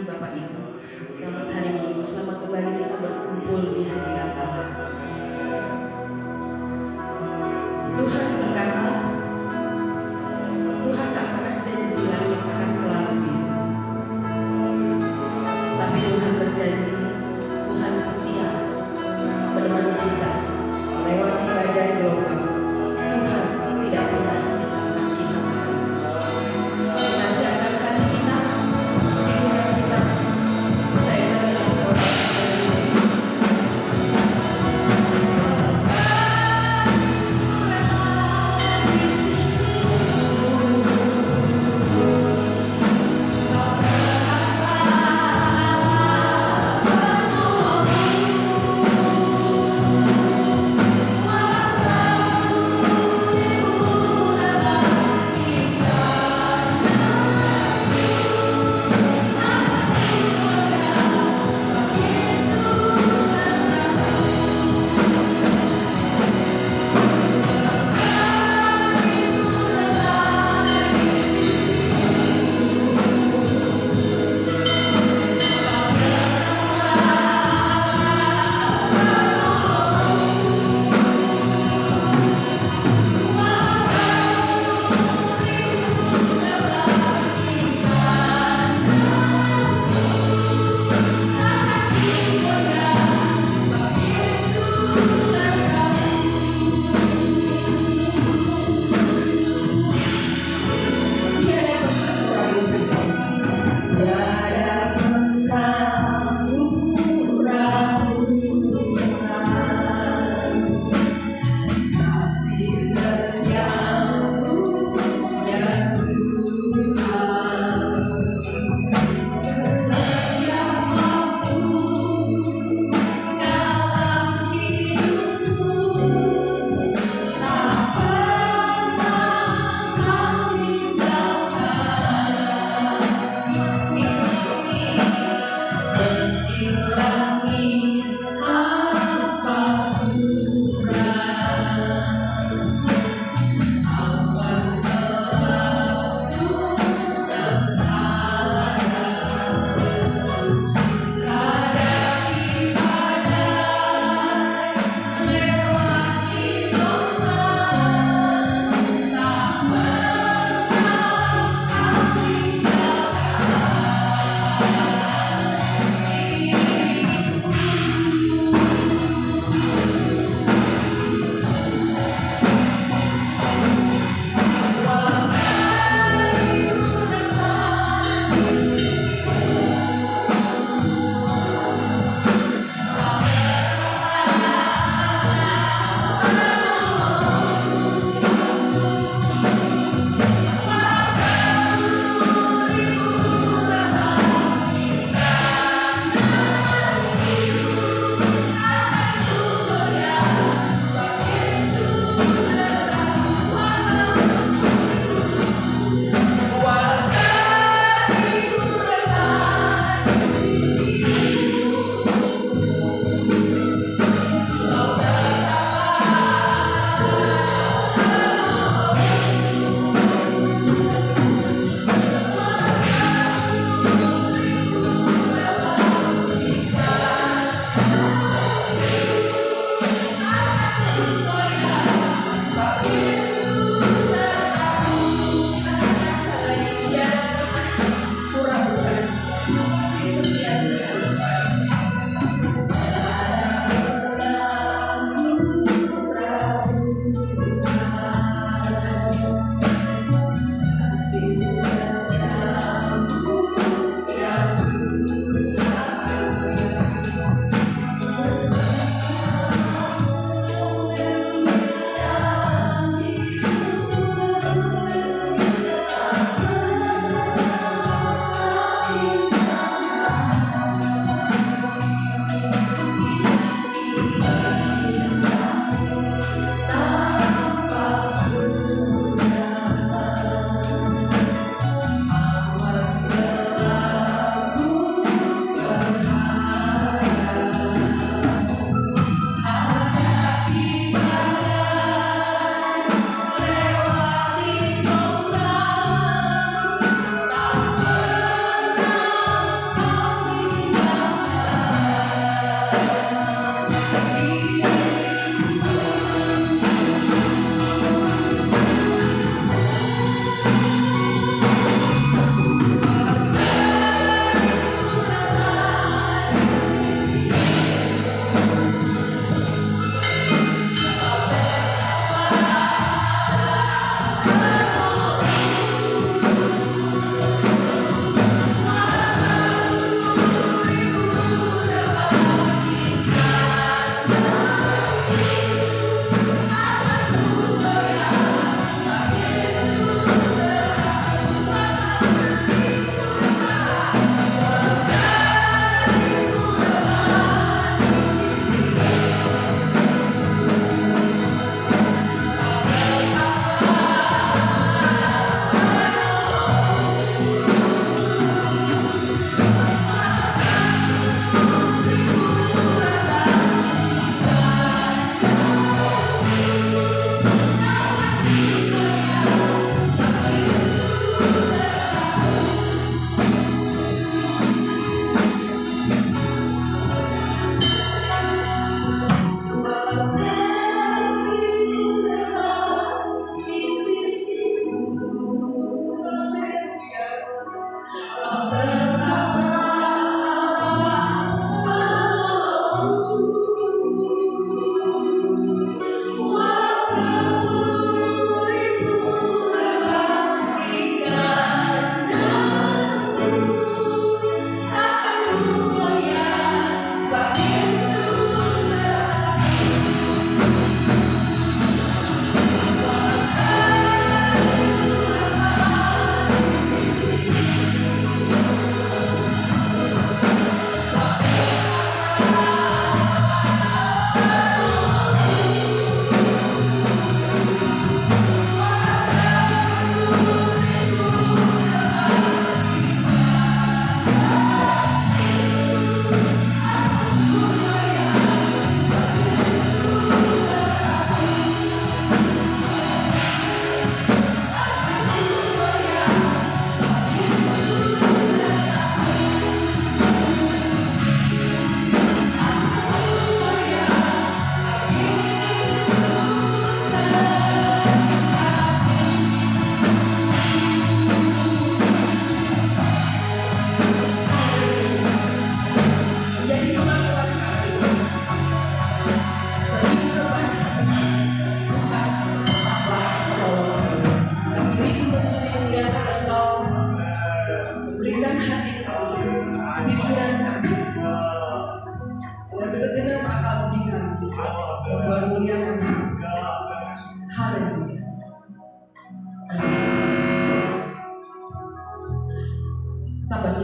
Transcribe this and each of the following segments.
pagi Bapak Ibu. Selamat hari Minggu, selamat kembali kita berkumpul di hadirat Allah. Tuhan berkata, Tuhan tak pernah janji langit akan selalu biru. Tapi Tuhan berjanji, Tuhan setia menemani kita melewati badai gelombang. Tuhan tidak pernah meninggalkan kita. Menasihatkan hati kita, pikiran kita, saya dalam orang yang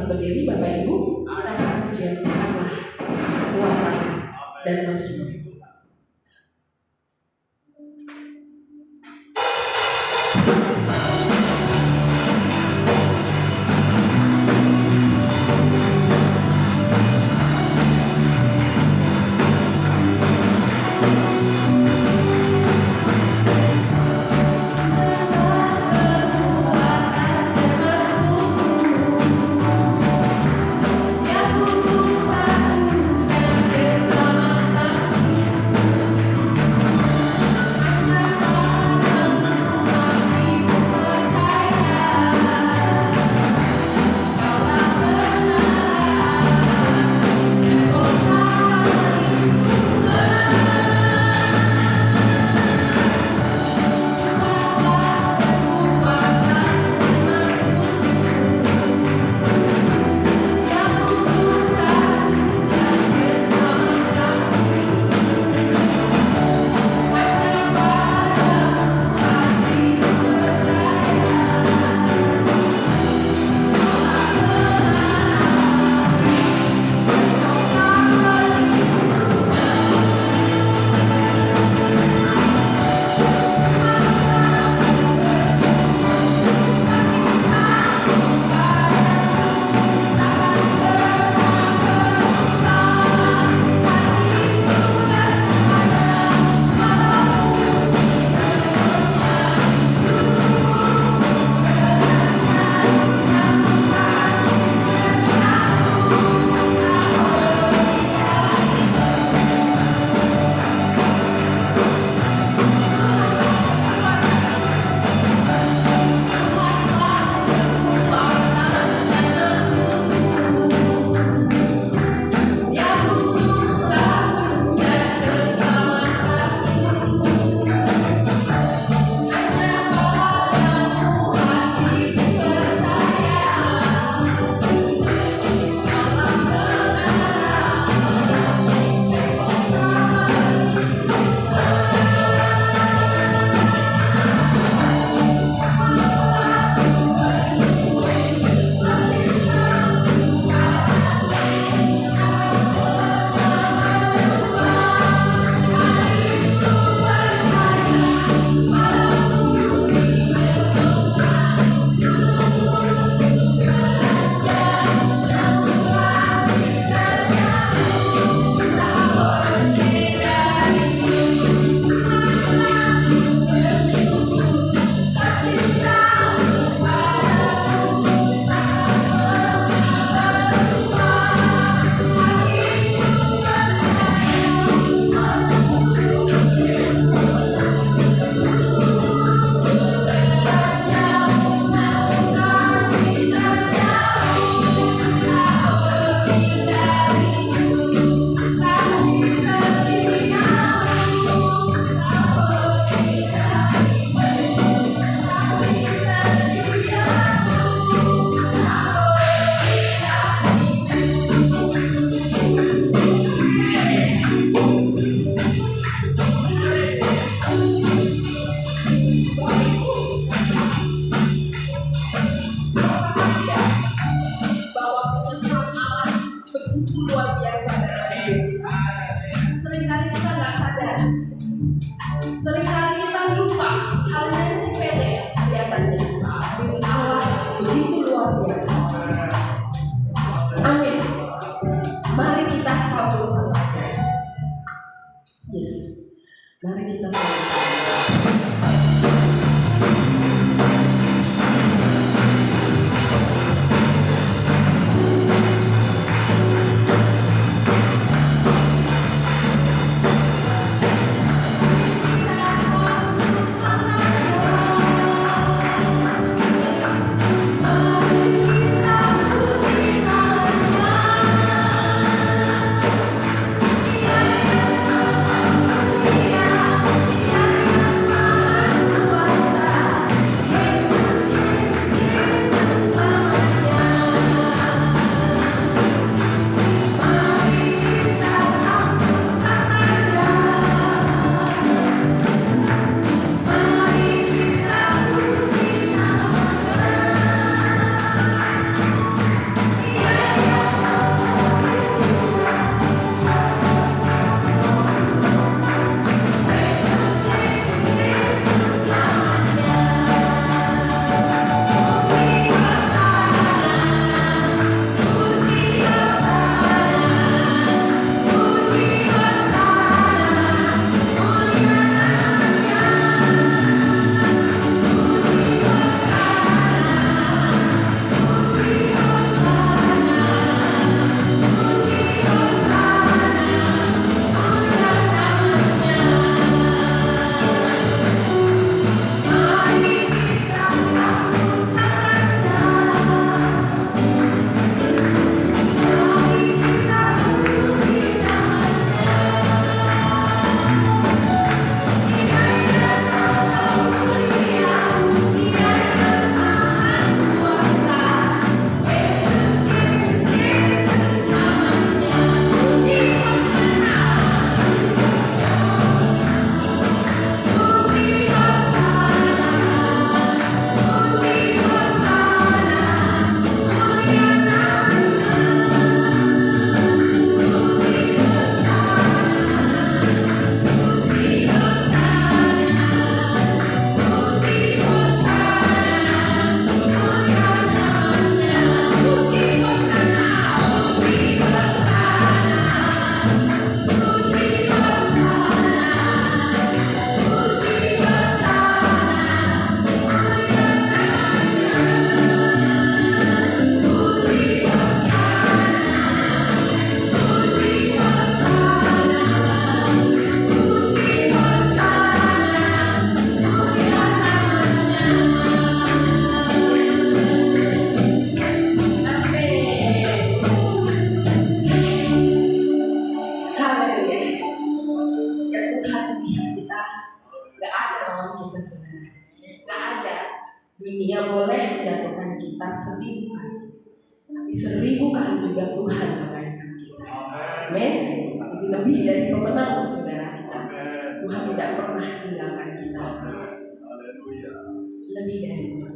berdiri, Bapak Ibu, kita akan pujianlah kekuatan dan mazmur. Yang Dunia boleh menjatuhkan kita 1000 kali, tapi 1000 kali juga Tuhan mengangkat kita. Amin. Jadi lebih dari pemenang, saudara kita. Tuhan tidak pernah tinggalkan kita. Lebih dari itu.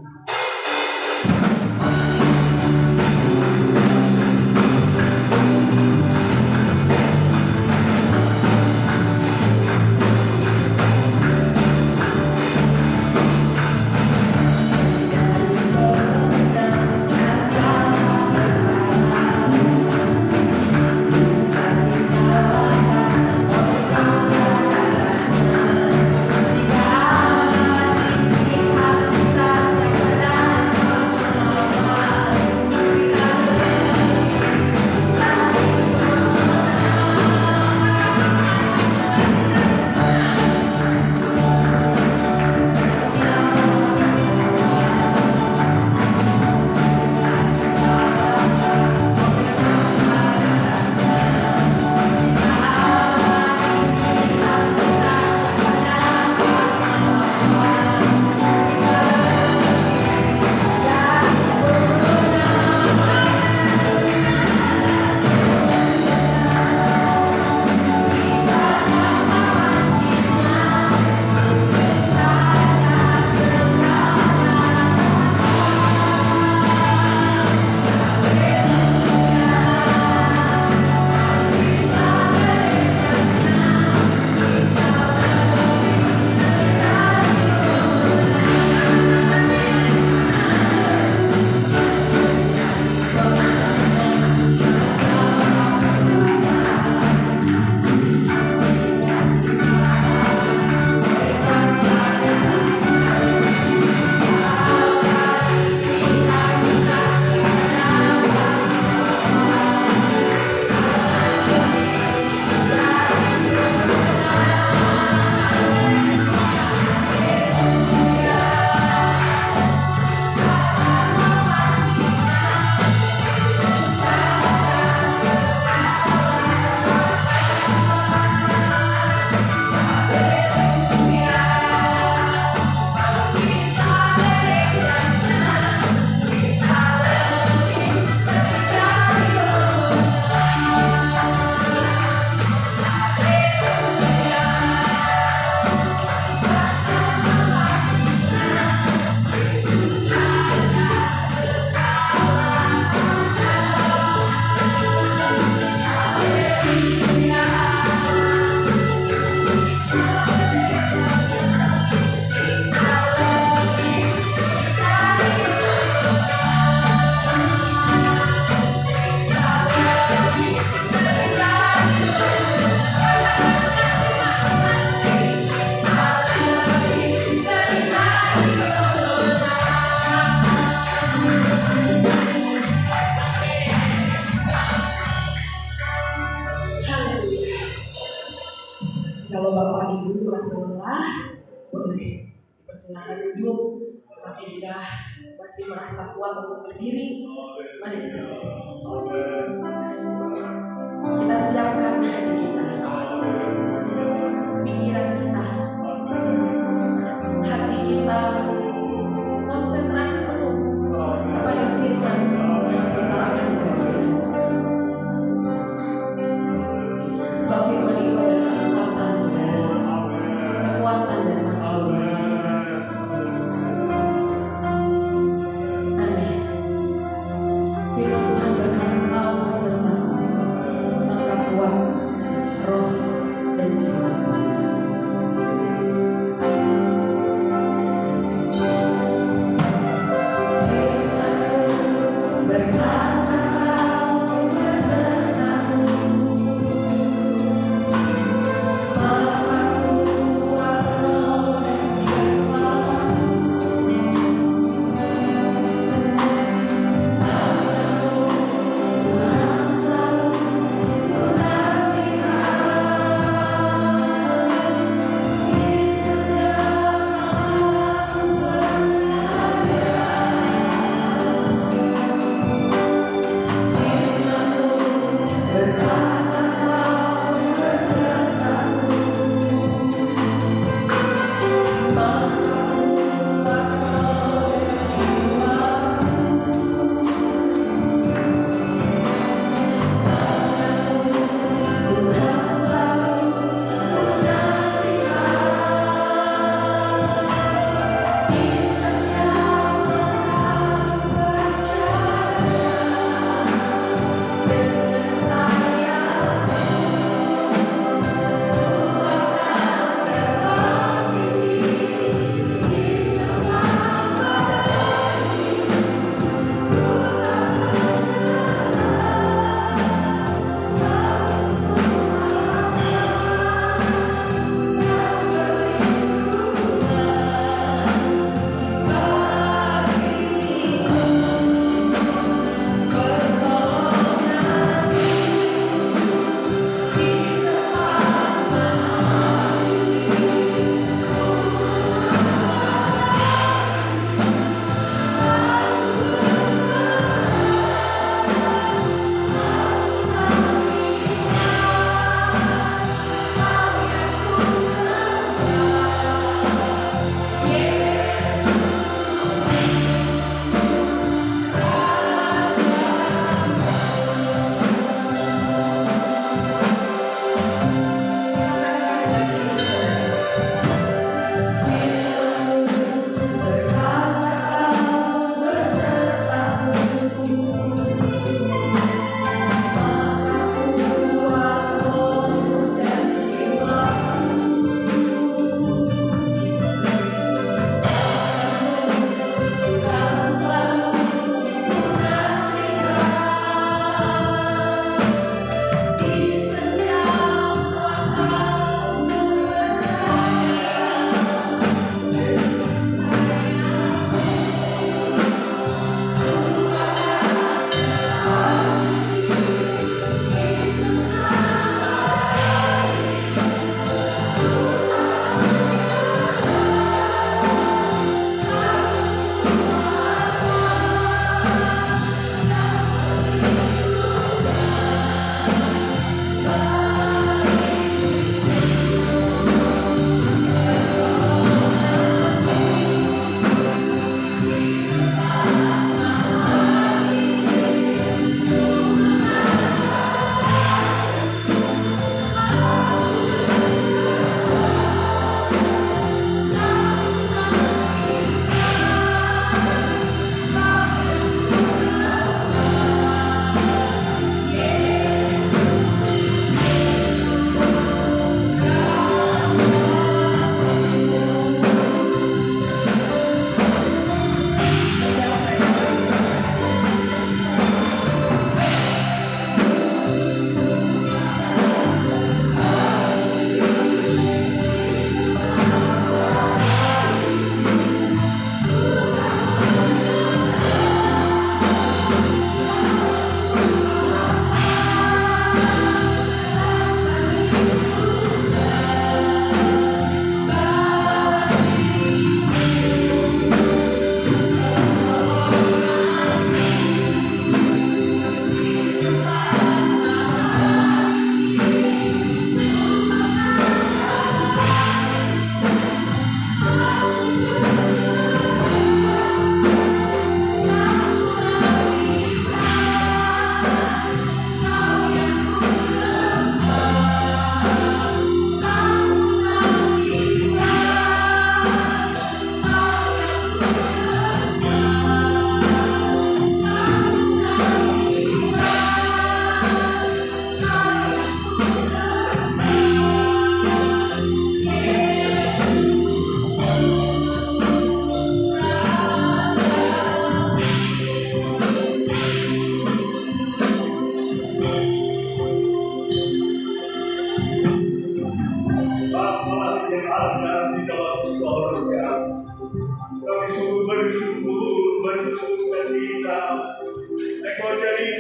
Kalau Bapak Ibu merasa lelah, boleh dipersilakan duduk. Tapi jika masih merasa kuat untuk berdiri, mari kita berdiri. Kita siapkan hati kita, pikiran kita, hati kita, konsentrasi penuh kepada firman yang sebentar akan dibagikan. Sebab firman itu adalah kekuatan dan masuk. Amin. Firman Tuhan berkata, "Kau besertaku, maka kuat roh dan jiwa."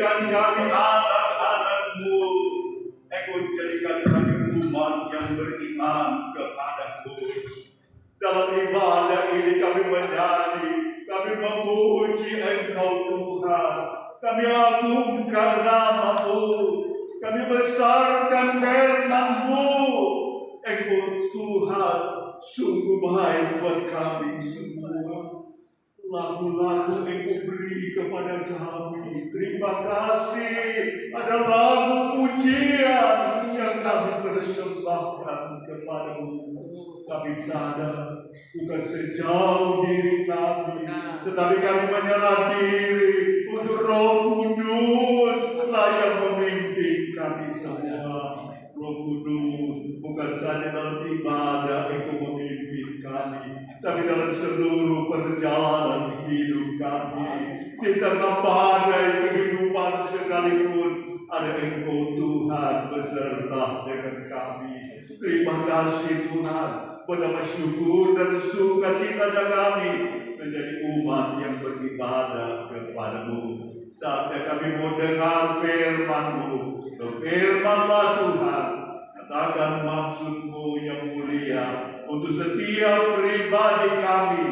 jadikan kami anak-anak-Mu. Engkau jadikan kami umat yang beriman kepada-Mu. Dalam ibadah ini kami menyanyi, kami memuji Engkau Tuhan. Kami agungkan nama-Mu, kami besarkan firman-Mu. Engkau Tuhan sungguh baik buat kami semua. Lagu-lagu Engkau beri kepada kami, terima kasih. Ada lagu pujian yang kami persembahkan kepada-Mu. Kami sadar bukan sejauh diri kami, tetapi kami menyerah diri untuk Roh Kudus yang memimpin kami semua. Roh Kudus bukan saja dalam ibadah Engkau memimpin kami, tapi dalam seluruh perjalanan hidup kami. Di tengah badai kehidupan sekalipun, ada Engkau Tuhan beserta dengan kami. Terima kasih Tuhan. Betapa syukur dan sukacita kami menjadi umat yang beribadah kepada-Mu. Saatnya kami mau dengar firman-Mu. Firman-Mu Tuhan, katakan maksud-Mu yang mulia untuk setiap pribadi kami,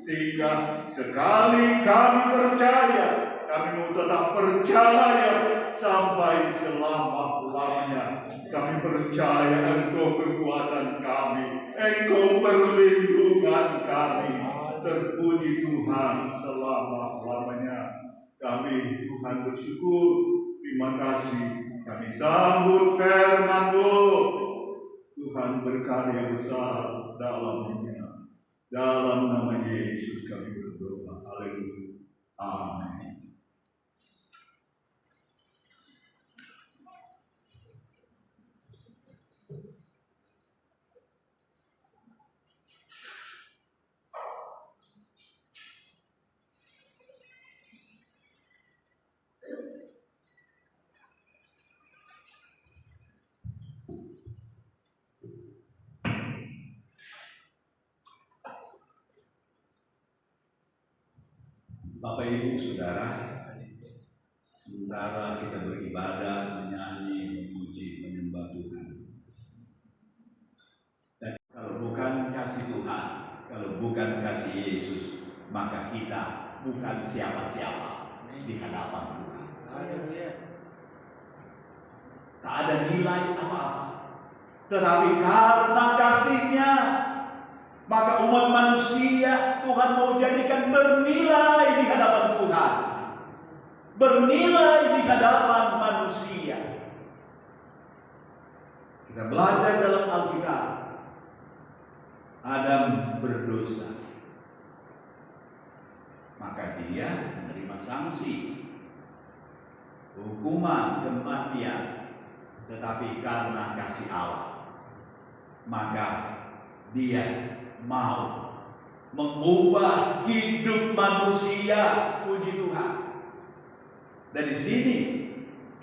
sehingga sekali kami percaya, kami mau tetap percaya sampai selama-lamanya. Kami percaya Engkau kekuatan kami, Engkau perlindungan kami. Terpuji Tuhan selama-lamanya. Kami Tuhan bersyukur, terima kasih. Kami sambut firman-Mu. Tuhan berkarya besar dalamnya. Dalam nama Yesus kami berdoa. Haleluya. Amin. Bapak Ibu Saudara, sementara kita beribadah, menyanyi, memuji, menyembah Tuhan. Dan kalau bukan kasih Tuhan, kalau bukan kasih Yesus, maka kita bukan siapa-siapa di hadapan Tuhan. Tak ada nilai apa-apa. Tetapi karena kasih-Nya, maka umat manusia Tuhan mau jadikan bernilai di hadapan Tuhan. Bernilai di hadapan manusia. Kita belajar dalam Alkitab. Adam berdosa, maka dia menerima sanksi, hukuman kematian. Tetapi karena kasih Allah, maka dia mau mengubah hidup manusia. Puji Tuhan. Dan di sini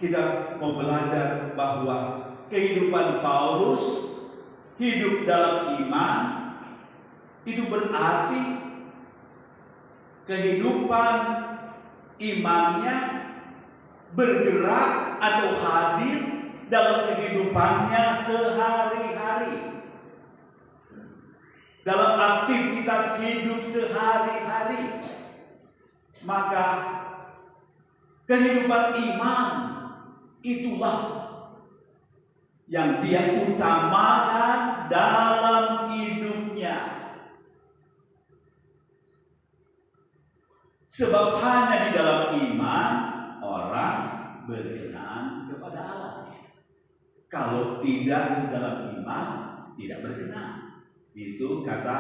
kita mau belajar bahwa kehidupan Paulus, hidup dalam iman, itu berarti kehidupan imannya bergerak atau hadir dalam kehidupannya sehari-hari, dalam aktivitas hidup sehari-hari. Maka kehidupan iman itulah yang dia utamakan dalam hidupnya. Sebab hanya di dalam iman orang berkenan kepada Allah. Kalau tidak di dalam iman, tidak berkenan. Itu kata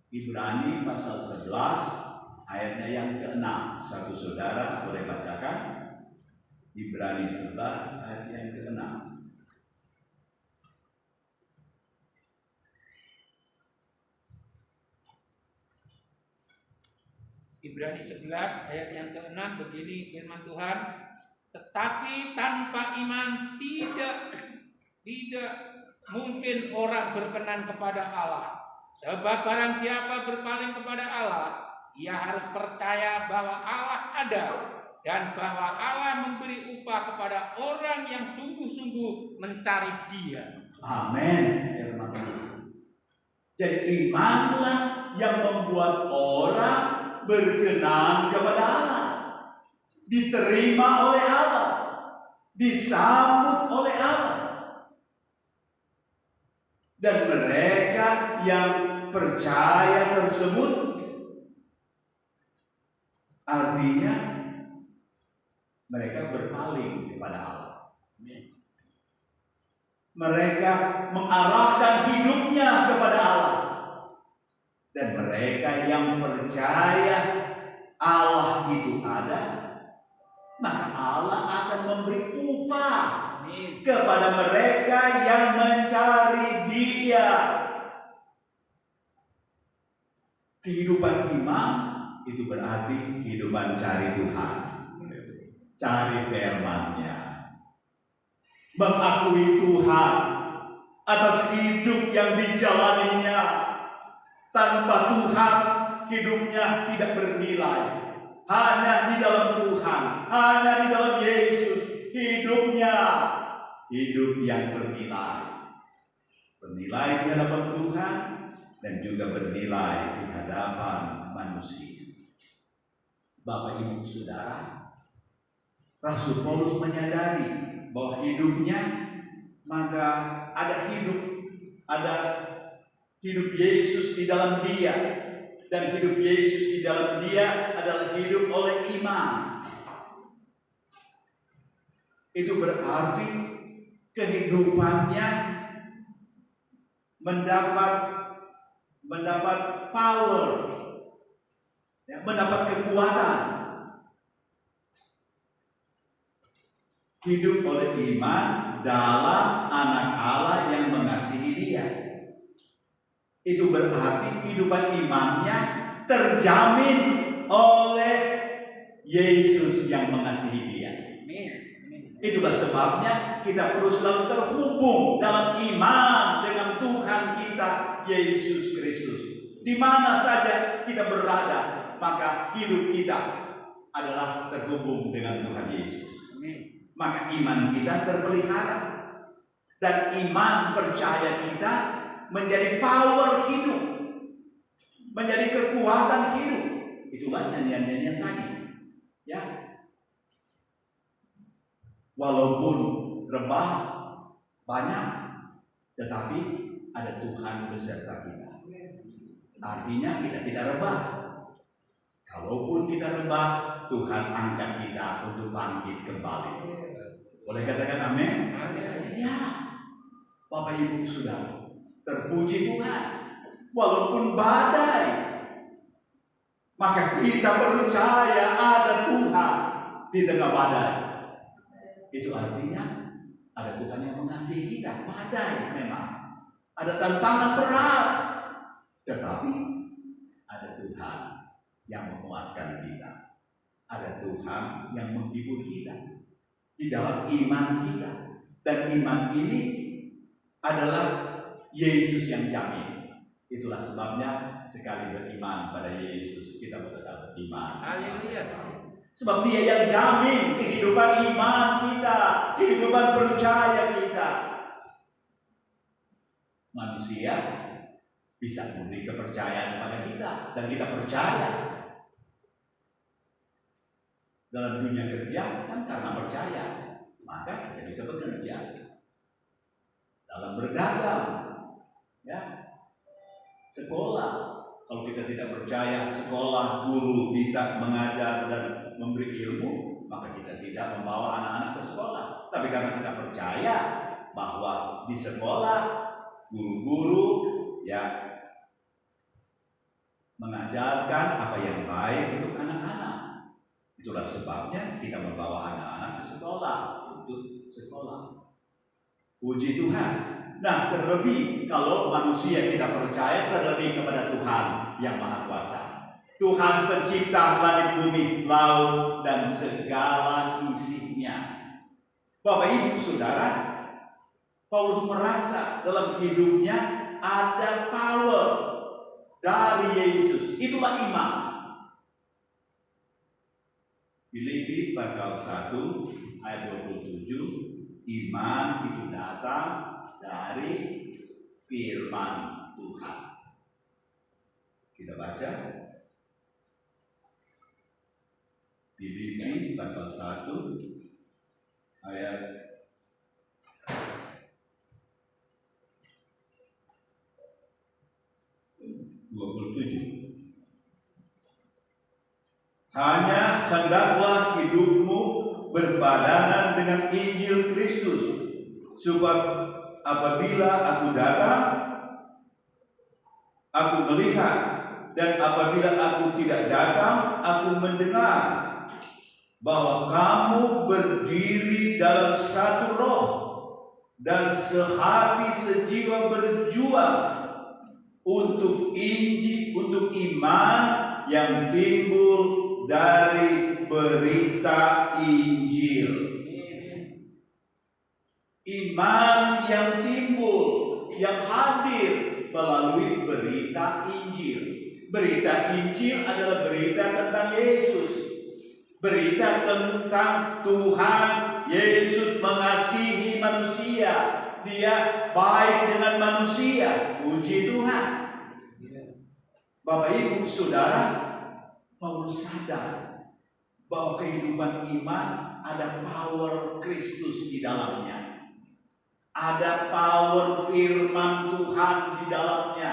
Ibrani pasal 11 ayatnya yang ke-6. Satu saudara boleh bacakan Ibrani 11 ayat yang ke-6. Ibrani 11 ayat yang ke-6 begini firman Tuhan, tetapi tanpa iman tidak mungkin orang berkenan kepada Allah. Sebab barang siapa berpaling kepada Allah, ia harus percaya bahwa Allah ada dan bahwa Allah memberi upah kepada orang yang sungguh-sungguh mencari Dia. Amin. Firman Tuhan. Jadi imanlah yang membuat orang berkenan kepada Allah, diterima oleh Allah, disambut oleh Allah. Dan mereka yang percaya tersebut artinya mereka berpaling kepada Allah. Mereka mengarahkan hidupnya kepada Allah. Dan mereka yang percaya Allah itu ada, maka Allah akan memberi upah kepada mereka yang mencari Dia. Kehidupan iman itu berarti kehidupan cari Tuhan, cari firman-Nya, mengakui Tuhan atas hidup yang dijalaninya. Tanpa Tuhan hidupnya tidak bernilai. Hanya di dalam Tuhan, hanya di dalam Yesus hidupnya hidup yang bernilai. Bernilai di hadapan Tuhan dan juga bernilai di hadapan manusia. Bapak Ibu Saudara, Rasul Paulus menyadari bahwa hidupnya maka ada hidup Yesus di dalam dia, dan hidup Yesus di dalam dia adalah hidup oleh iman. Itu berarti kehidupannya mendapat power, ya, mendapat kekuatan. Hidup oleh iman dalam Anak Allah yang mengasihi dia. Itu berarti kehidupan imannya terjamin oleh Yesus yang mengasihi dia. Itulah sebabnya kita perlu selalu terhubung dalam iman dengan Tuhan kita Yesus Kristus. Di mana saja kita berada, maka hidup kita adalah terhubung dengan Tuhan Yesus. Maka iman kita terpelihara, dan iman percaya kita menjadi power hidup, menjadi kekuatan hidup. Itulah nyanyian-nyanyian tadi, ya. Walaupun rebah banyak, tetapi ada Tuhan beserta kita. Artinya kita tidak rebah. Kalaupun kita rebah, Tuhan angkat kita untuk bangkit kembali. Boleh katakan amin? Ya. Bapak Ibu Saudara, terpuji Tuhan. Walaupun badai, maka kita percaya ada Tuhan di tengah badai. Itu artinya ada Tuhan yang mengasihi kita. Badai memang, ada tantangan berat, tetapi ada Tuhan yang menguatkan kita. Ada Tuhan yang menghibur kita di dalam iman kita. Dan iman ini adalah Yesus yang jamin. Itulah sebabnya sekali beriman pada Yesus, kita tetap beriman. Haleluya. Sebab Dia yang jamin kehidupan iman kita, kehidupan percaya kita. Manusia bisa memberi kepercayaan pada kita, dan kita percaya. Dalam dunia kerja kan karena percaya, maka kita bisa bekerja. Dalam berdagang, ya, sekolah, kalau kita tidak percaya sekolah, guru bisa mengajar dan memberi ilmu, maka kita tidak membawa anak-anak ke sekolah. Tapi karena kita percaya bahwa di sekolah guru-guru ya mengajarkan apa yang baik untuk anak-anak. Itulah sebabnya kita membawa anak-anak ke sekolah, untuk sekolah. Puji Tuhan. Nah, terlebih kalau manusia kita percaya terlebih kepada Tuhan yang Maha Kuasa. Tuhan pencipta langit bumi, laut, dan segala isinya. Bapak Ibu Saudara, Paulus merasa dalam hidupnya ada power dari Yesus. Itulah iman. Filipi pasal 1 ayat 27, iman itu datang dari firman Tuhan. Kita baca Filipi pasal 1 ayat 27. Hanya hendaklah hidupmu berbadanan dengan Injil Kristus, sebab apabila aku datang, aku melihat, dan apabila aku tidak datang, aku mendengar bahwa kamu berdiri dalam satu roh dan sehati sejiwa berjuang untuk Injil, untuk iman yang timbul dari berita Injil. Iman yang timbul, yang hadir melalui berita Injil. Berita Injil adalah berita tentang Yesus. Berita tentang Tuhan Yesus mengasihi manusia. Dia baik dengan manusia. Puji Tuhan. Bapak Ibu Saudara, Paulus sadar bahwa kehidupan iman ada power Kristus di dalamnya. Ada power firman Tuhan di dalamnya.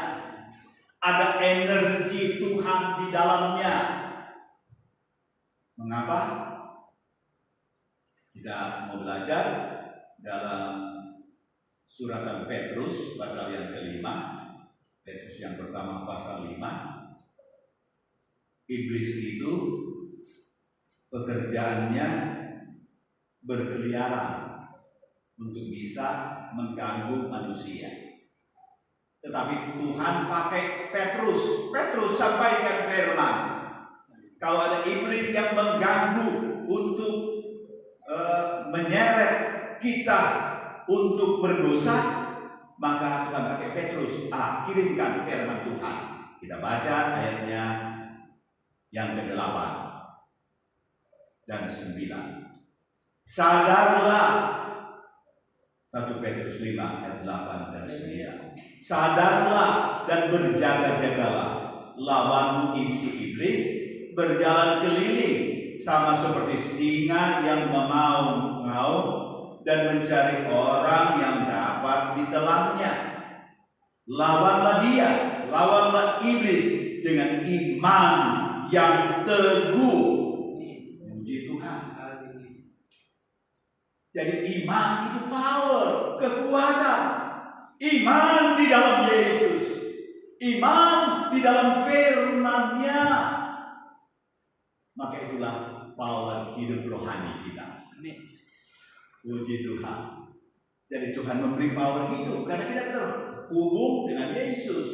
Ada energi Tuhan di dalamnya. Mengapa? Kita mau belajar dalam suratan Petrus pasal yang kelima. Petrus yang pertama pasal 5. Iblis itu pekerjaannya berkeliaran untuk bisa mengganggu manusia. Tetapi Tuhan pakai Petrus. Petrus sampaikan firman. Kalau ada iblis yang mengganggu untuk menyeret kita untuk berdosa, maka Tuhan pakai Petrus. Kirimkan firman Tuhan. Kita baca ayatnya yang ke-8 dan 9. Sadarlah, 1 Petrus 5 ayat 8 dan 9. Sadarlah dan berjaga-jagalah, lawanmu isi iblis berjalan keliling sama seperti singa yang mengaum-ngaum dan mencari orang yang dapat ditelannya. Lawanlah dia, lawanlah iblis dengan iman yang teguh. Puji Tuhan. Jadi iman itu power, kekuatan. Iman di dalam Yesus, iman di dalam firman-Nya. Maka itulah power hidup rohani kita. Puji Tuhan. Jadi Tuhan memberi power hidup karena kita terhubung dengan Yesus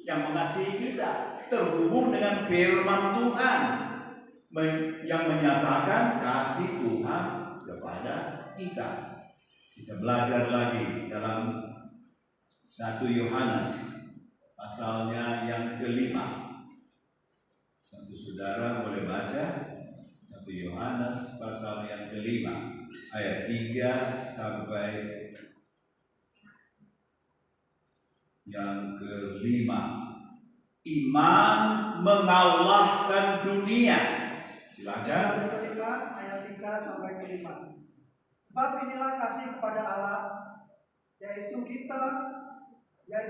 yang mengasihi kita, terhubung dengan firman Tuhan yang menyatakan kasih Tuhan kepada kita. Kita belajar lagi dalam 1 Yohanes pasalnya yang kelima. Satu saudara boleh baca 1 Yohanes pasal yang kelima ayat 3 sampai yang kelima. Iman mengalahkan dunia. Silakan. Ayat 3 sampai ke 5. Sebab inilah kasih kepada Allah, yaitu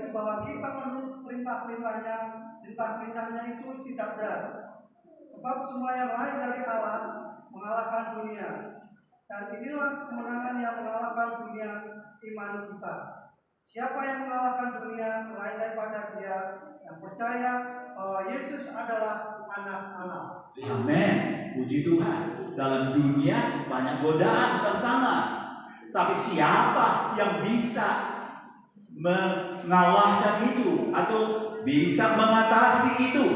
bahwa kita menurut perintah-perintahnya itu tidak berat. Sebab semua yang lahir dari Allah mengalahkan dunia. Dan inilah kemenangan yang mengalahkan dunia, iman kita. Siapa yang mengalahkan dunia selain daripada dia yang percaya bahwa Yesus adalah anak Allah. Amin. Puji Tuhan. Dalam dunia banyak godaan, tantangan. Tapi siapa yang bisa mengalahkan itu atau bisa mengatasi itu?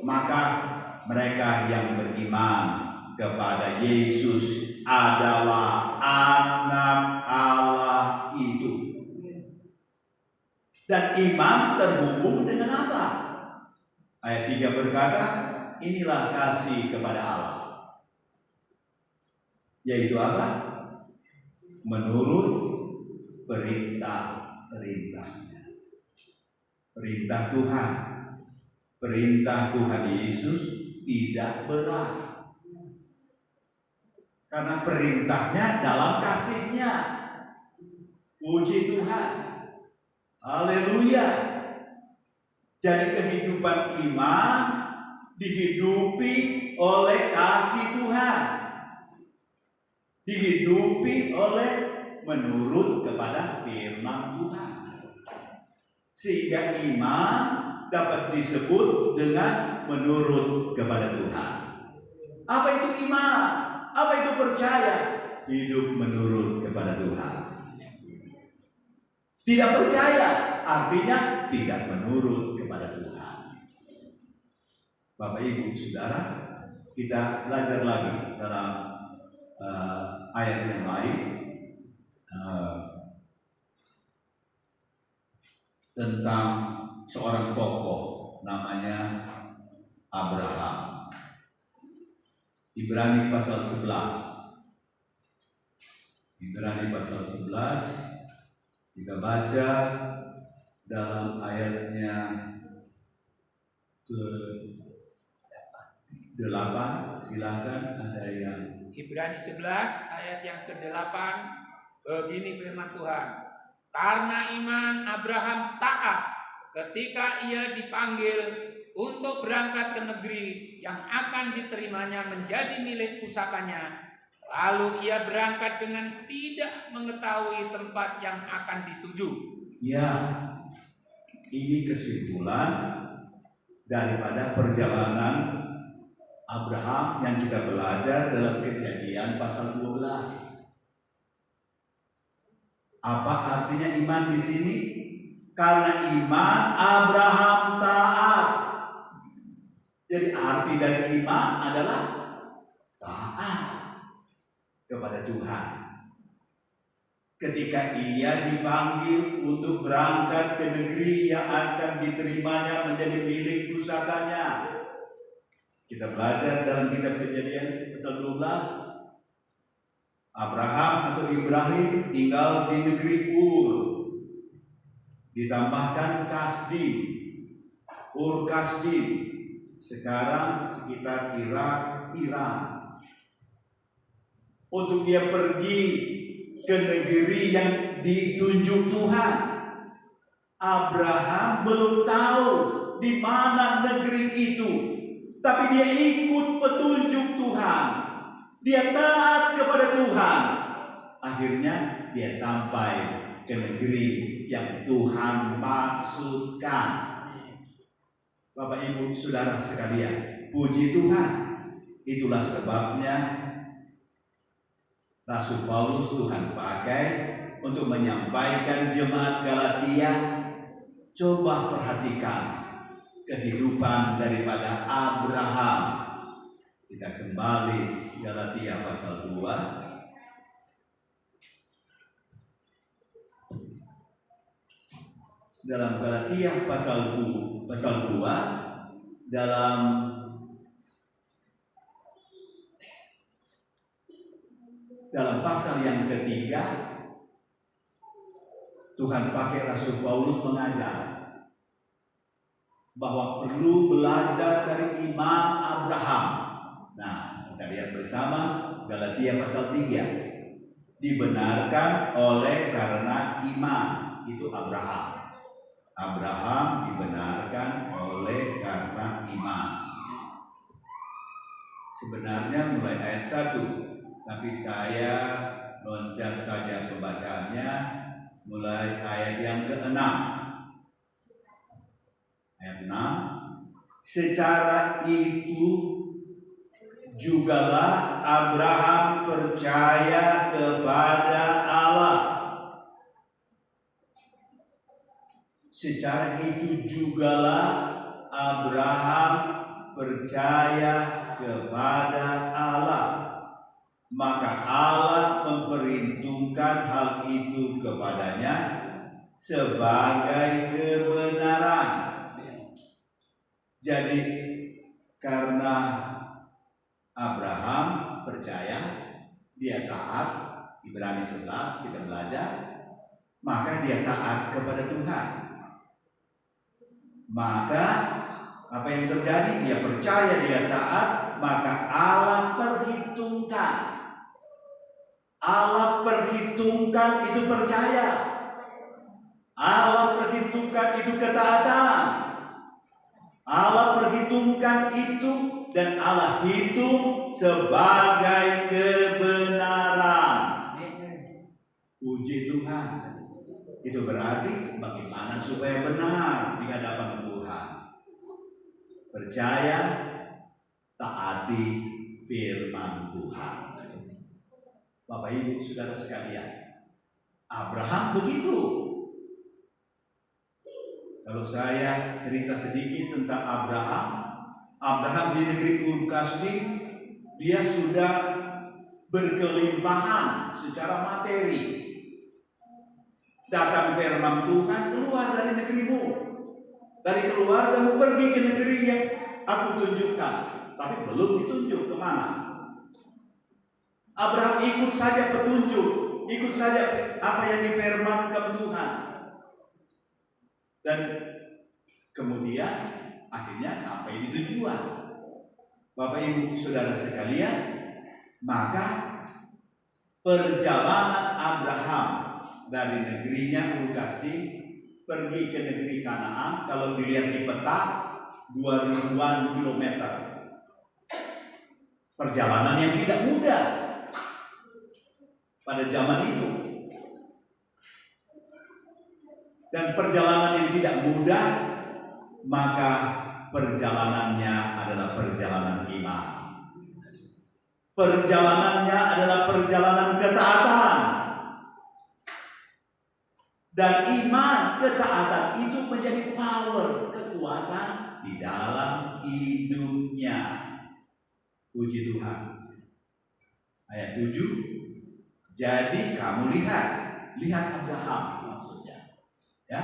Maka mereka yang beriman kepada Yesus adalah anak Allah itu. Dan iman terhubung dengan apa? Ayat 3 berkata, inilah kasih kepada Allah. Yaitu apa? Menurut perintah-perintahnya. Perintah Tuhan. Perintah Tuhan Yesus tidak berat. Karena perintahnya dalam kasih-Nya. Puji Tuhan. Haleluya. Jadi kehidupan iman dihidupi oleh kasih Tuhan. Dihidupi oleh menurut kepada firman Tuhan. Sehingga iman dapat disebut dengan menurut kepada Tuhan. Apa itu iman? Apa itu percaya? Hidup menurut kepada Tuhan. Tidak percaya artinya tidak menurut kepada Tuhan. Bapak Ibu Saudara, kita belajar lagi dalam ayat yang lain tentang seorang tokoh namanya Abraham. Ibrani pasal 11. Ibrani pasal 11 kita baca dalam ayatnya ke-8. Silakan ada yang Ibrani 11 ayat yang ke-8, begini firman Tuhan. Karena iman Abraham taat ketika ia dipanggil untuk berangkat ke negeri yang akan diterimanya menjadi milik pusakanya. Lalu ia berangkat dengan tidak mengetahui tempat yang akan dituju. Ya, ini kesimpulan daripada perjalanan Abraham yang kita belajar dalam Kejadian pasal 12. Apa artinya iman di sini? Karena iman Abraham taat. Jadi arti dari iman adalah taat kepada Tuhan. Ketika ia dipanggil untuk berangkat ke negeri yang akan diterimanya menjadi milik pusakanya. Kita belajar dalam kitab Kejadian pasal 12. Abraham atau Ibrahim tinggal di negeri Ur. Ditambahkan Kasdim. Ur Kasdim. Sekarang sekitar Irak, Iran. Untuk dia pergi ke negeri yang ditunjuk Tuhan. Abraham belum tahu di mana negeri itu, tapi dia ikut petunjuk Tuhan. Dia taat kepada Tuhan. Akhirnya dia sampai ke negeri yang Tuhan maksudkan. Bapak Ibu Saudara sekalian, puji Tuhan. Itulah sebabnya Rasul Paulus Tuhan pakai untuk menyampaikan jemaat Galatia. Coba perhatikan kehidupan daripada Abraham. Kita kembali Galatia pasal 2. Dalam Galatia pasal 2 dalam pasal yang ketiga, Tuhan pakai Rasul Paulus mengajar bahwa perlu belajar dari iman Abraham. Nah, kita lihat bersama Galatia pasal 3. Dibenarkan oleh karena iman. Itu Abraham. Abraham dibenarkan oleh karena iman. Sebenarnya mulai ayat 1, tapi saya loncat saja pembacaannya mulai ayat yang ke-6. Ayat 6. Secara itu jugalah Abraham percaya kepada Allah. Secara itu jugalah Abraham percaya kepada Allah. Maka Allah memperhitungkan hal itu kepadanya sebagai kebenaran. Jadi karena Abraham percaya, dia taat, Ibrani 11 kita belajar, maka dia taat kepada Tuhan. Maka apa yang terjadi? Dia percaya, dia taat, maka Allah perhitungkan. Allah perhitungkan itu percaya. Allah perhitungkan itu ketaatan. Allah perhitungkan itu dan Allah hitung sebagai kebenaran. Puji Tuhan. Itu berarti bagaimana supaya benar di hadapan Tuhan. Percaya, taati firman Tuhan. Bapak Ibu Saudara sekalian, Abraham begitu. Kalau saya cerita sedikit tentang Abraham di negeri Ur Kasdim, dia sudah berkelimpahan secara materi. Datang firman Tuhan, keluar dari negerimu, dari keluargamu, pergi ke negeri yang aku tunjukkan. Tapi belum ditunjuk kemana. Abraham ikut saja petunjuk, ikut saja apa yang difirmankan Tuhan. Dan kemudian akhirnya sampai di tujuan. Bapak Ibu Saudara sekalian, maka perjalanan Abraham dari negerinya Ur Kasdim pergi ke negeri Kanaan, kalau dilihat di peta 2000-an kilometer. Perjalanan yang tidak mudah pada zaman itu. Dan perjalanan yang tidak mudah, maka perjalanannya adalah perjalanan iman. Perjalanannya adalah perjalanan ketaatan. Dan iman, ketaatan itu menjadi power, kekuatan di dalam hidupnya. Puji Tuhan. Ayat 7. Jadi kamu lihat Abraham maksudnya. Ya.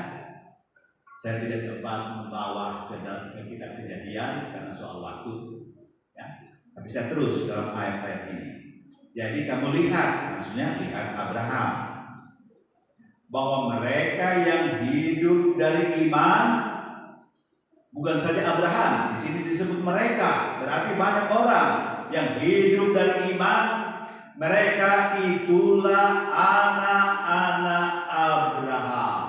Saya tidak sempat membawa ke kita kejadian karena soal waktu. Ya. Tapi saya terus dalam ayat-ayat ini. Jadi kamu lihat, maksudnya lihat Abraham. Bahwa mereka yang hidup dari iman, bukan saja Abraham, di sini disebut mereka, berarti banyak orang yang hidup dari iman. Mereka itulah anak-anak Abraham.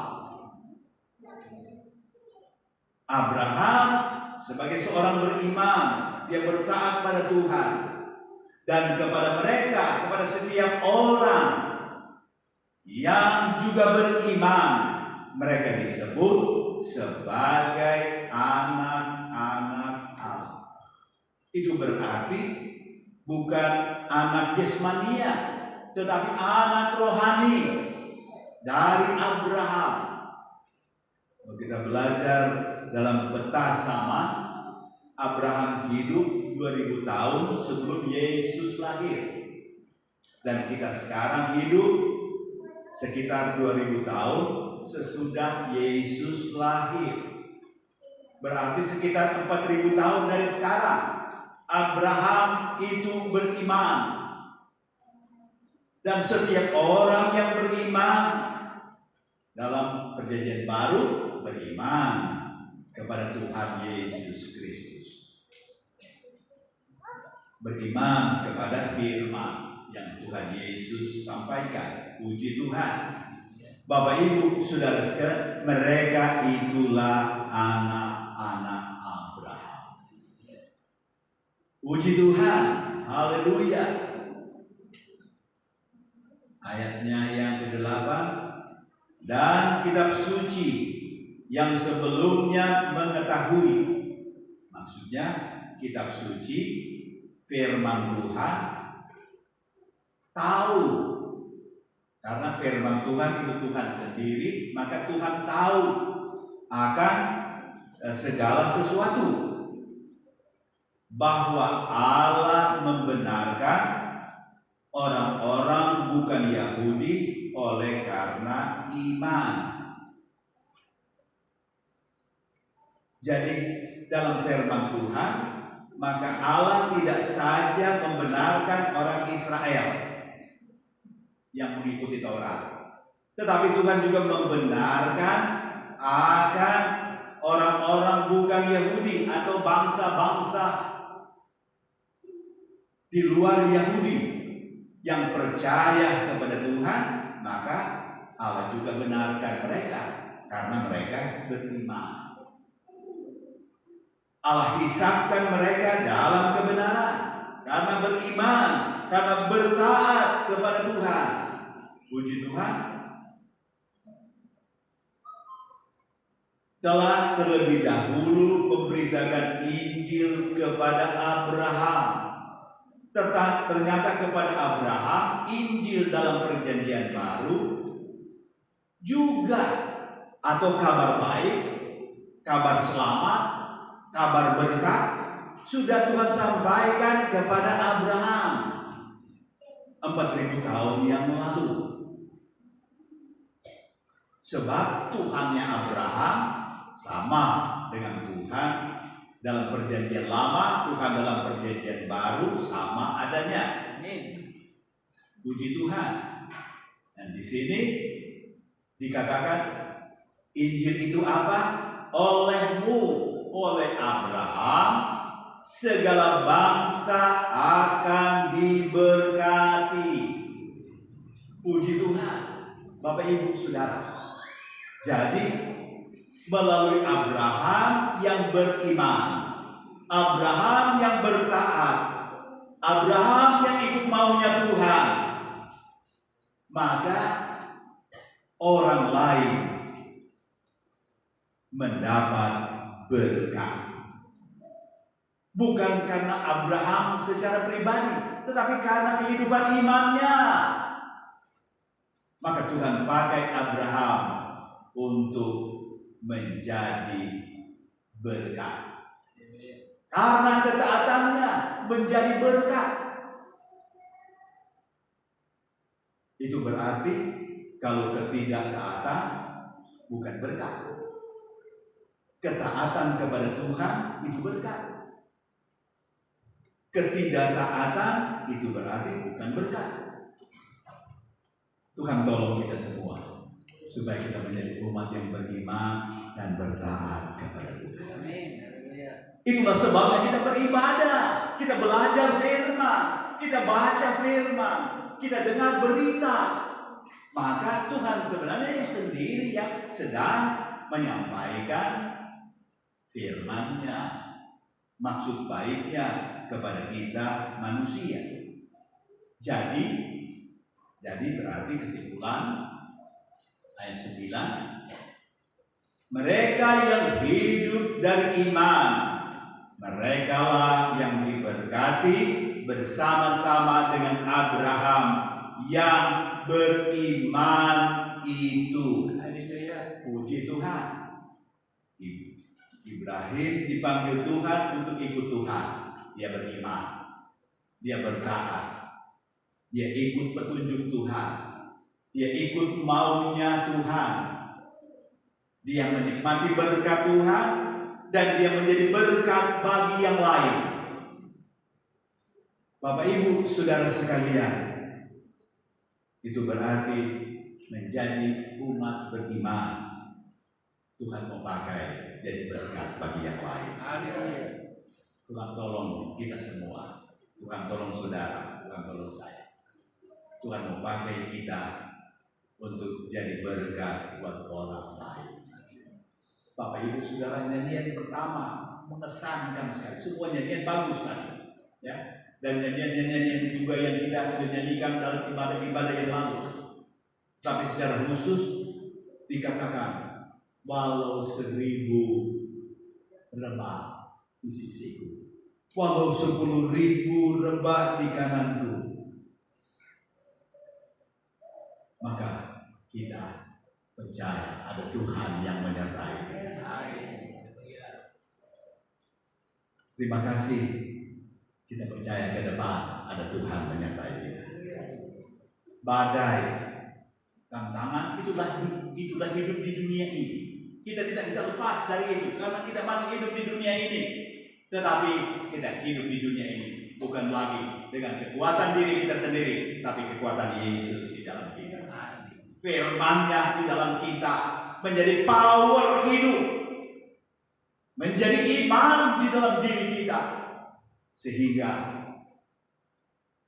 Abraham sebagai seorang beriman, dia bertaat pada Tuhan, dan kepada mereka, kepada setiap orang yang juga beriman, mereka disebut sebagai anak-anak Allah. Itu berarti bukan anak jasmania, tetapi anak rohani dari Abraham. Kalau kita belajar dalam peta zaman, Abraham hidup 2000 tahun sebelum Yesus lahir. Dan kita sekarang hidup sekitar 2000 tahun sesudah Yesus lahir. Berarti sekitar 4000 tahun dari sekarang Abraham itu beriman. Dan setiap orang yang beriman dalam perjanjian baru beriman kepada Tuhan Yesus Kristus. Beriman kepada firman yang Tuhan Yesus sampaikan. Puji Tuhan. Bapak Ibu Saudara sekalian, mereka itulah anak-anak Abraham. Puji Tuhan. Haleluya. Ayatnya yang ke-8. Dan kitab suci yang sebelumnya mengetahui. Maksudnya kitab suci, firman Tuhan, tahu. Karena firman Tuhan itu Tuhan sendiri, maka Tuhan tahu akan segala sesuatu. Bahwa Allah membenarkan orang-orang bukan Yahudi oleh karena iman. Jadi dalam firman Tuhan, maka Allah tidak saja membenarkan orang Israel, yang mengikuti Taurat. Tetapi Tuhan juga membenarkan akan orang-orang bukan Yahudi atau bangsa-bangsa di luar Yahudi yang percaya kepada Tuhan, maka Allah juga benarkan mereka karena mereka beriman. Allah hisapkan mereka dalam kebenaran karena beriman, karena bertaat kepada Tuhan. Puji Tuhan. Telah terlebih dahulu memberitakan Injil kepada Abraham. Ternyata kepada Abraham, Injil dalam perjanjian baru juga, atau kabar baik, kabar selamat, kabar berkat, sudah Tuhan sampaikan kepada Abraham 4.000 tahun yang lalu. Sebab Tuhannya Abraham sama dengan Tuhan dalam perjanjian lama, Tuhan dalam perjanjian baru sama adanya. Amin. Puji Tuhan. Dan di sini dikatakan Injil itu apa? Olehmu, oleh Abraham, segala bangsa akan diberkati. Puji Tuhan. Bapak Ibu Saudara. Jadi melalui Abraham yang beriman, Abraham yang bertaat, Abraham yang ikut maunya Tuhan, maka orang lain mendapat berkat. Bukan karena Abraham secara pribadi, tetapi karena kehidupan imannya. Maka Tuhan pakai Abraham untuk menjadi berkat. Karena ketaatannya menjadi berkat. Itu berarti kalau ketidaktaatan bukan berkat. Ketaatan kepada Tuhan itu berkat. Ketidaktaatan itu berarti bukan berkat. Tuhan tolong kita semua supaya kita menjadi umat yang beriman dan bertaat kepada Tuhan. Itulah sebabnya kita beribadah, kita belajar firman, kita baca firman, kita dengar berita. Maka Tuhan sebenarnya sendiri yang sedang menyampaikan firman-Nya, maksud baiknya kepada kita manusia. Jadi berarti kesimpulan ayat 9, mereka yang hidup dari iman, merekalah yang diberkati bersama-sama dengan Abraham yang beriman itu. Haleluya. Puji Tuhan. Ibrahim dipanggil Tuhan untuk ikut Tuhan. Dia beriman, dia bertaat, dia ikut petunjuk Tuhan, dia ikut maunya Tuhan. Dia menikmati berkat Tuhan dan dia menjadi berkat bagi yang lain. Bapak Ibu Saudara sekalian, itu berarti menjadi umat beriman. Tuhan mau pakai jadi berkat bagi yang lain. Tuhan tolong kita semua. Tuhan tolong saudara, Tuhan tolong saya. Tuhan mau pakai kita untuk jadi berkat buat orang lain. Bapak Ibu Saudara, nyanyian pertama mengesankan sekali. Semua nyanyian bagus sekali, ya. Dan nyanyian-nyanyian yang juga yang kita sudah nyanyikan dalam ibadah-ibadah yang lalu. Tapi secara khusus dikatakan, walau 1000 rebah di sisiku, walau 10.000 rebah di kananku, maka kita percaya ada Tuhan yang menyertai. Terima kasih. Kita percaya ke depan ada Tuhan menyertai kita. Badai, tantangan, itulah hidup di dunia ini. Kita tidak bisa lepas dari itu karena kita masih hidup di dunia ini. Tetapi kita hidup di dunia ini bukan lagi dengan kekuatan diri kita sendiri, tapi kekuatan Yesus di dalam kita. Firman-Nya di dalam kita menjadi power hidup, menjadi iman di dalam diri kita, sehingga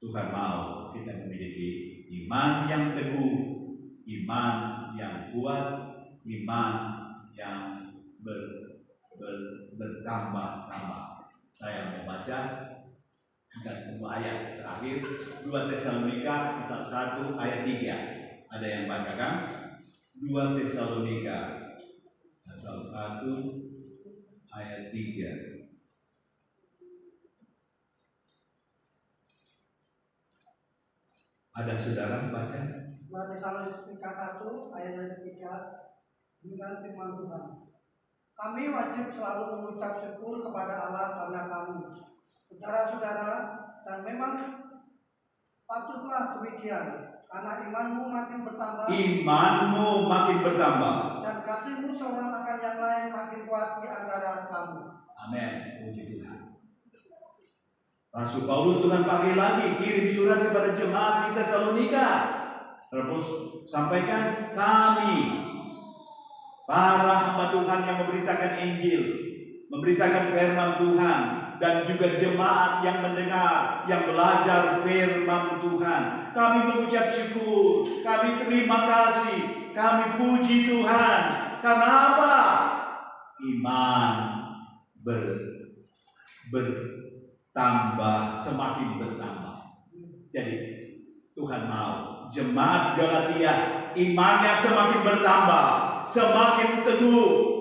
Tuhan mau kita memiliki iman yang teguh, iman yang kuat, iman yang bertambah-tambah. Saya membaca akan sebuah ayat terakhir, 2 Tesalonika pasal 1 ayat 3. Ada yang bacakan? 2 Tesalonika pasal 1 ayat 3. Ada saudara baca? 2 Tesalonika 1 ayat 3 dengan firman Tuhan. Kami wajib selalu mengucap syukur kepada Allah karena kamu, saudara-saudara, dan memang patutlah demikian, karena imanmu makin bertambah. Imanmu makin bertambah. Dan kasihmu seorang akan yang lain makin kuat di antara kamu. Amin. Puji Tuhan. Rasul Paulus Tuhan pakai lagi kirim surat kepada jemaat di Tesalonika. Terus sampaikan, kami para hamba Tuhan yang memberitakan Injil, memberitakan firman Tuhan, dan juga jemaat yang mendengar, yang belajar firman Tuhan. Kami mengucap syukur, kami terima kasih, kami puji Tuhan. Karena apa? Iman bertambah, semakin bertambah. Jadi Tuhan mau jemaat Galatia imannya semakin bertambah, semakin teguh.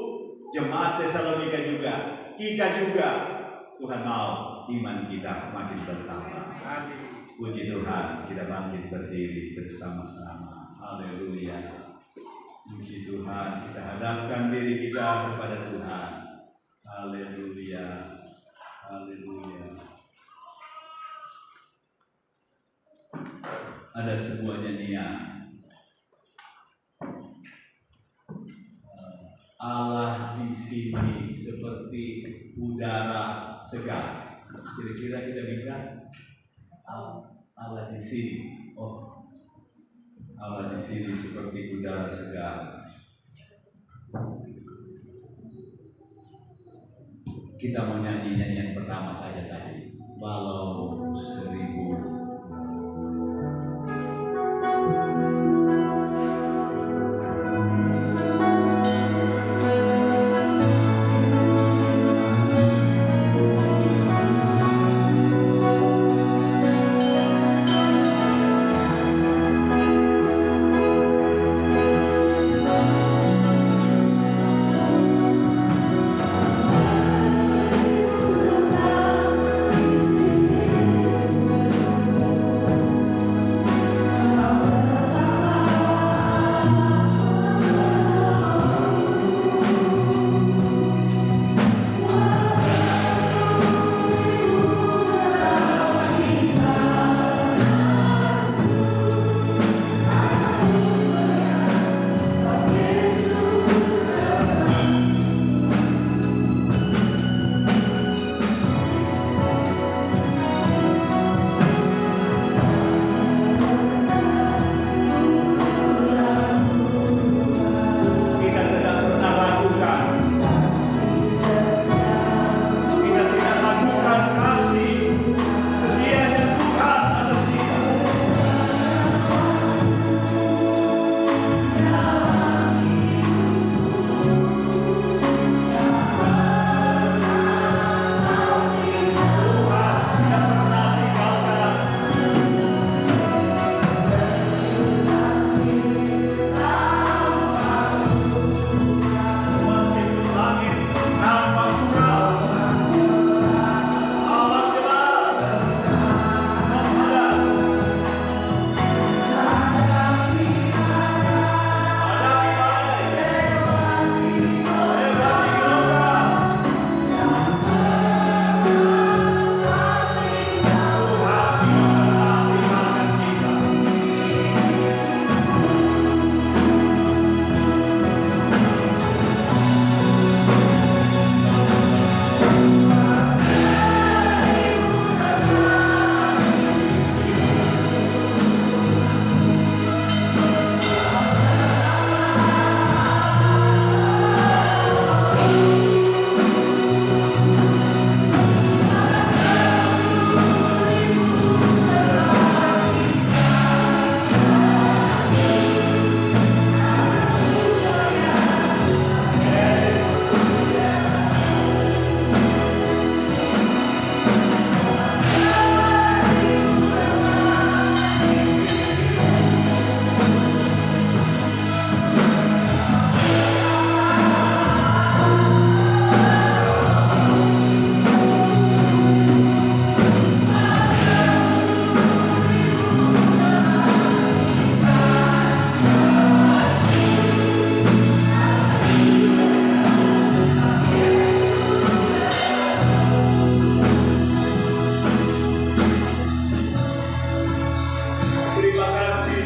Jemaat Tesalonika juga, kita juga, Tuhan mau iman kita makin bertambah. Puji Tuhan, kita bangkit berdiri bersama-sama. Haleluya. Puji Tuhan, kita hadapkan diri kita kepada Tuhan. Haleluya. Haleluya. Ada sebuah nyanyian. Allah di sini seperti udara segar. Kira-kira kita bisa? Allah di sini. Oh, Allah di sini seperti udara segar. Kita mau nyanyi nyanyian pertama saja tadi. Walau 1000 Thank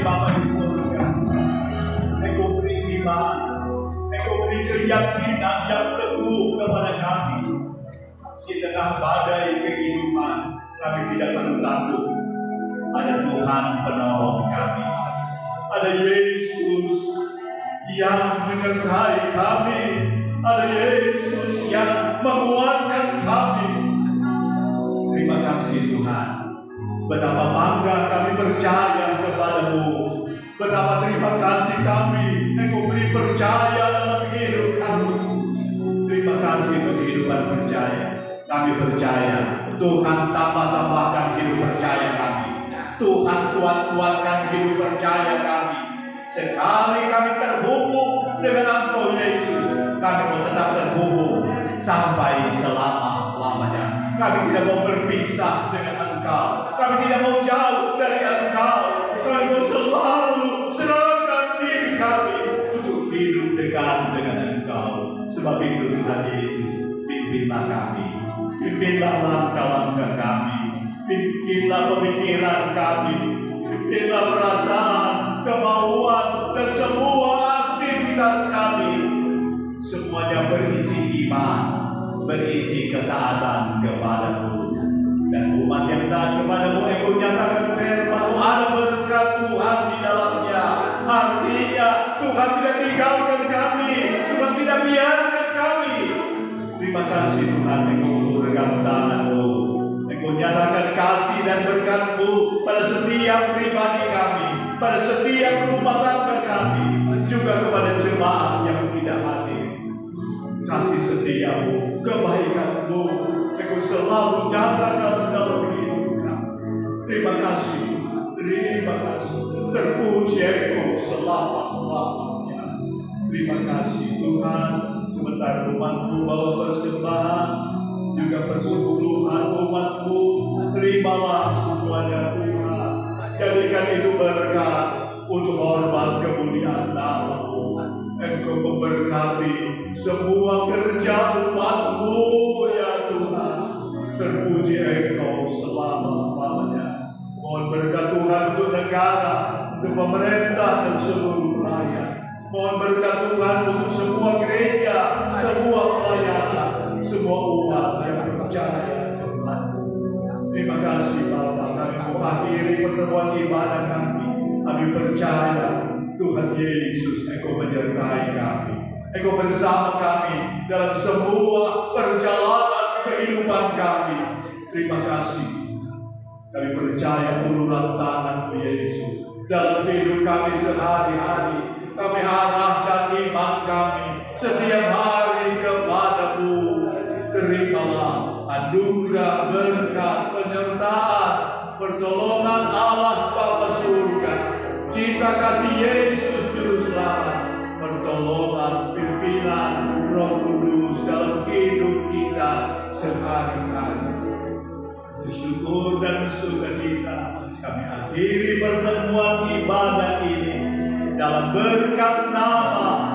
Bapa di surga, Engkau beri iman, Engkau beri keyakinan yang teguh kepada kami. Di tengah badai kehidupan, kami tidak perlu takut. Ada Tuhan penolong kami. Ada Yesus yang menyertai kami. Ada Yesus yang menguatkan kami. Terima kasih Tuhan. Betapa bangga kami percaya kepadamu. Betapa terima kasih kami Engkau beri percaya dalam hidup kami. Terima kasih untuk kehidupan percaya. Kami percaya Tuhan tambah-tambahkan hidup percaya kami. Tuhan kuat-kuatkan hidup percaya kami. Sekali kami terhubung dengan Engkau Yesus, kami mau tetap terhubung sampai selama-lamanya. Kami tidak mau berpisah dengan Engkau. Kami tidak mau jauh dari Engkau. Kami mau selalu serahkan diri kami untuk hidup dekat dengan Engkau. Sebab itu Tuhan Yesus, pimpinlah kami. Pimpinlah langkah-langkah kami. Pimpinlah pemikiran kami. Pimpinlah perasaan, kemauan, dan semua aktivitas kami. Semuanya berisi iman, berisi ketaatan kepadamu. Dan umat yang taat kepadamu, Engkau nyatakan firman, ada berkat Tuhan di dalamnya. Artinya Tuhan tidak tinggalkan kami, Tuhan tidak biarkan kami. Terima kasih Tuhan, Engkau mengulurkan tangan-Mu. Engkau nyatakan kasih dan berkat-Mu pada setiap pribadi kami, pada setiap rumah tangga kami, juga kepada jemaat yang tidak hadir. Kasih setia-Mu, kebaikan-Mu, Engkau selalu nyatakan dalam hidup kami. Terima kasih, terima kasih. Terpuji Engkau selama-lamanya. Terima kasih Tuhan. Sebentar umat-Mu bawa persembahan, juga persepuluhan umat-Mu, terimalah semuanya Tuhan. Jadikan itu berkat untuk hormat kemuliaan nama-Mu. Engkau memberkati semua kerja umat-Mu ya Tuhan. Terpuji Engkau selama-lamanya. Mohon berkat Tuhan untuk negara, untuk pemerintah dan seluruh rakyat. Mohon berkat Tuhan untuk semua gereja, semua pelayanan, semua umat yang percaya kepada-Mu. Terima kasih Bapa, kami mengakhiri pertemuan ibadah kami. Kami percaya Tuhan Yesus, Engkau menyertai kami. Engkau bersama kami dalam semua perjalanan kehidupan kami. Terima kasih. Kami percaya uluran tangan-Mu Yesus dalam hidup kami sehari-hari. Kami arahkan iman kami setiap hari kepada-Mu. Terimalah anugerah, berkat, penyertaan, pertolongan Allah Bapa surga, cinta kasih Yesus Juru Selamat, pertolongan, pimpinan Roh Kudus dalam hidup kita sehari-hari. Bersyukur dan sukacita kami akhiri pertemuan ibadah ini dalam berkat nama